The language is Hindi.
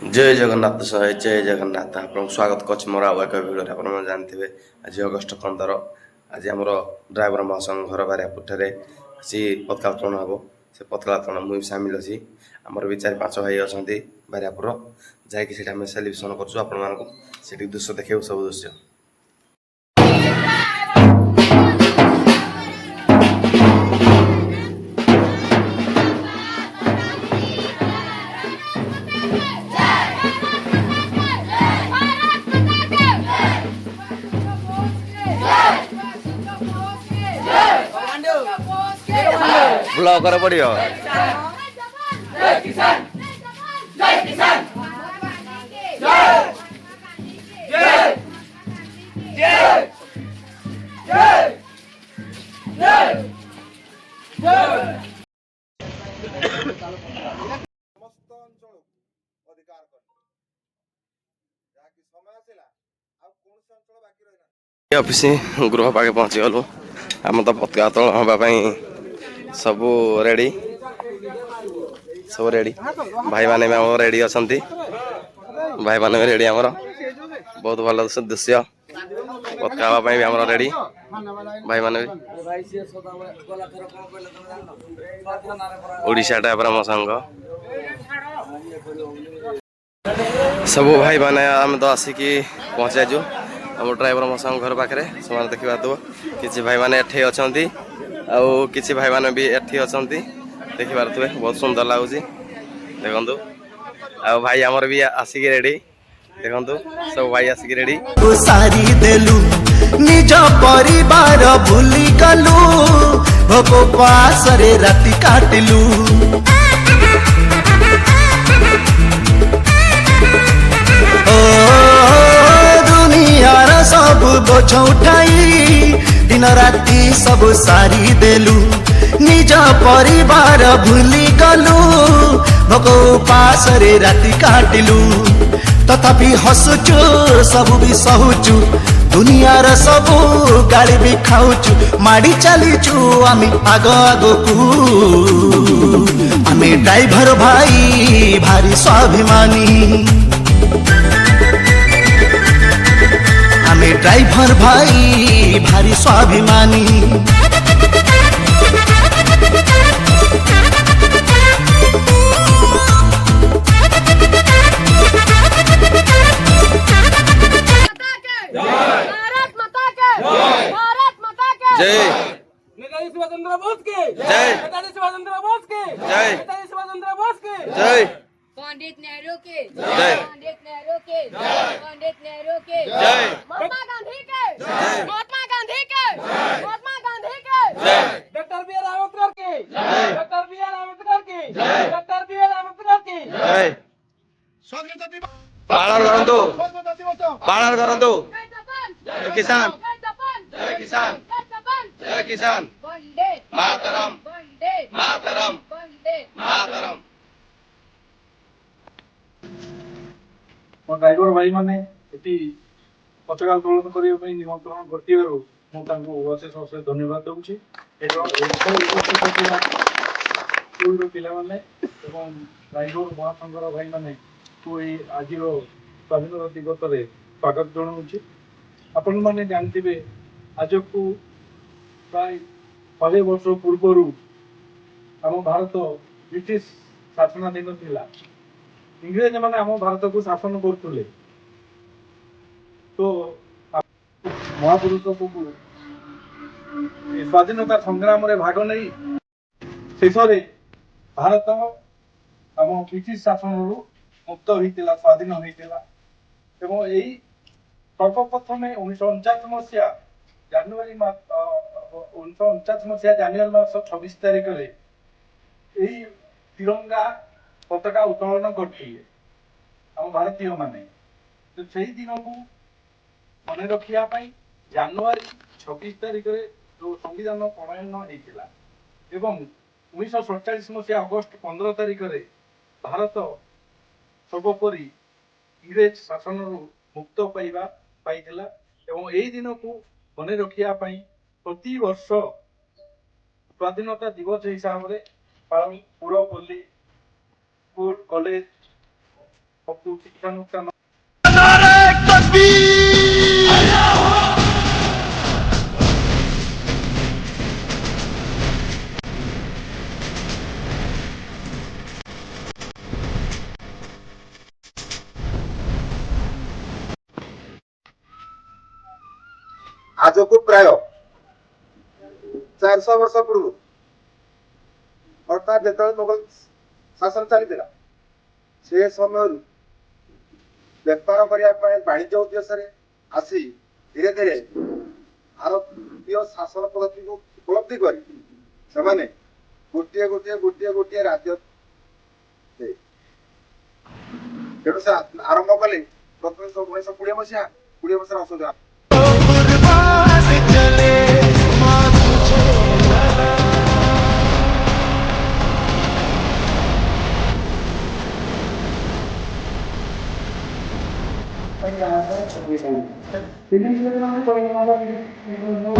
जय जगन्नाथ सहाय जय जगन्नाथ आप स्वागत कर मोर आउ एक भिडियो आप जानते आज अगस्ट 15 आज आम ड्राइवर महासंघ घर बारियापुर सी पताका उत्तोलन हम से पताका उत्तोलन मुझे सामिल अच्छी आमर भी 4-5 भाई अच्छा बारियापुर जैक सेलिब्रेसन कर दृश्य देखा सब दृश्य ब्लॉग कर पड़ियो जय किसान जय किसान जय जय जय जय जय जय समस्त अंचल अधिकार कर जाकी समय आसिला आ कोन से अंचल बाकी रहना ऑफिस गृह पाके पहुंची गलु आम तो पताका उत्तोलन होगा सबू रेडी सब रेडी भाई माने भी आम रेडी अच्छा भाई माने भी रेडी आमर बहुत भल दृश्य पताका हाँवाई भी आम रेडी भाई माने ओडिशा टाइप मो सांग सबू भाई माने आम तो आसिकी पहुँचाइजु आम ड्राइवर मो सांग घर पाखे से देखा तो किसी भाई माने एठे अच्छा आउ किसी भाई माने भी एठी अछंती देखि पारथुवे बहुत सुंदर लागुची देखंतु आ भाई हमर भी आसिकी रेडी देखंतु सब भाई आसिकी रेडी सारी देलु निज परिवार भूली गलु भोको पास रे राति काटिलु ओ दुनियार सब बोझ उठाई दिन राति सब सारी देलु निज परिवार भूली गलु भोक उपास रे राति काटिलु तथापि हसुचु सब भी सहुचु दुनियार सब गाड़ी भी खाऊचु माड़ी चलीचु आमी आग आगकू आमी ड्राइवर भाई भारी स्वाभिमानी आमी ड्राइवर भाई भारी स्वाभिमानी जय नेताजी सुभाष चंद्र बोस के जय नेताजी सुभाष चंद्र बोस के जय नेताजी सुभाष चंद्र बोस के जय पंडित नेहरू के जय पंडित नेहरू के पंडित नेहरू के जय महात्मा गांधी के महात्मा गांधी के महात्मा गांधी के डॉक्टर बी आर अम्बेडकर के डॉक्टर बी आर अम्बेडकर के डॉक्टर बी आर अम्बेडकर के जय स्वाधीनता दिवस पालन करंतु स्वाधीनता दिवस पालन करंतु जय जवान जय किसान जय जवान जय किसान जय जवान जय किसान वंदे मातरम वंदे मातरम वंदे मातरम ड्राइवर भाई मैंने पताका उत्तोलन करने निमंत्रण कर अशेष अशेष धन्यवाद दूसरी स्कूल पाने ड्राइवर महासंघर भाई मैंने आज स्वाधीनता दिवस स्वागत जनाऊँगी आपण मैंने जानते आज को प्राय 100 वर्ष पूर्वर आम भारत ब्रिटिश शासनाधीन थिला इंग्रेज मैंने आम भारत को शासन करते तो महापुरुष को स्वाधीनता संग्राम रे भाग नहीं शेष भारत आम ब्रिटिश शासन मुक्त होता स्वाधीन होता सर्वप्रथम 1949 मसीहा जानुरी 1949 मसीहा जानुरी मास 26 तारिख में तिरंगा पताका उत्तोलन करते आम भारतीय माने तो से दिन को मन रखापी जानुरी 26 तारिख में जो संविधान प्रणयन होता एवं 1947 मसीहा अगस्ट 15 तारिख में भारत सर्वोपरि इंग्रेज शासन मुक्त पाइबा पाइला एवं यही दिन को मन रखापी प्रति वर्ष स्वाधीनता दिवस हिसाब से पालन पुरपल्ली स्कूल कॉलेज ସବୁ ଶିକ୍ଷାନୁଷ୍ଠାନ ଆଜକୁ ପ୍ରାୟ 400 ବର୍ଷ ପୂର୍ବରୁ ଅର୍ଥାତ୍ ଯେତେବେଳେ ମୋଗଲ ଶାସନ ଚାଲିଥିଲା ସେ ସମୟରୁ ବେପାର କରିବା ପାଇଁ ବାଣିଜ୍ୟ ଉଦ୍ଦେଶ୍ୟରେ ଆସି ଧୀରେ ଧୀରେ ଭାରତୀୟ ଶାସନ ପଦ୍ଧତିକୁ ଉପଲବ୍ଧି କରି ସେମାନେ ଗୋଟିଏ ଗୋଟିଏ ଗୋଟିଏ ଗୋଟିଏ ରାଜ୍ୟ ତେଣୁ ସେ ଆରମ୍ଭ କଲେ ପ୍ରଥମେ 1920 ମସିହା 20 ମସିହାର ଅସୁବିଧା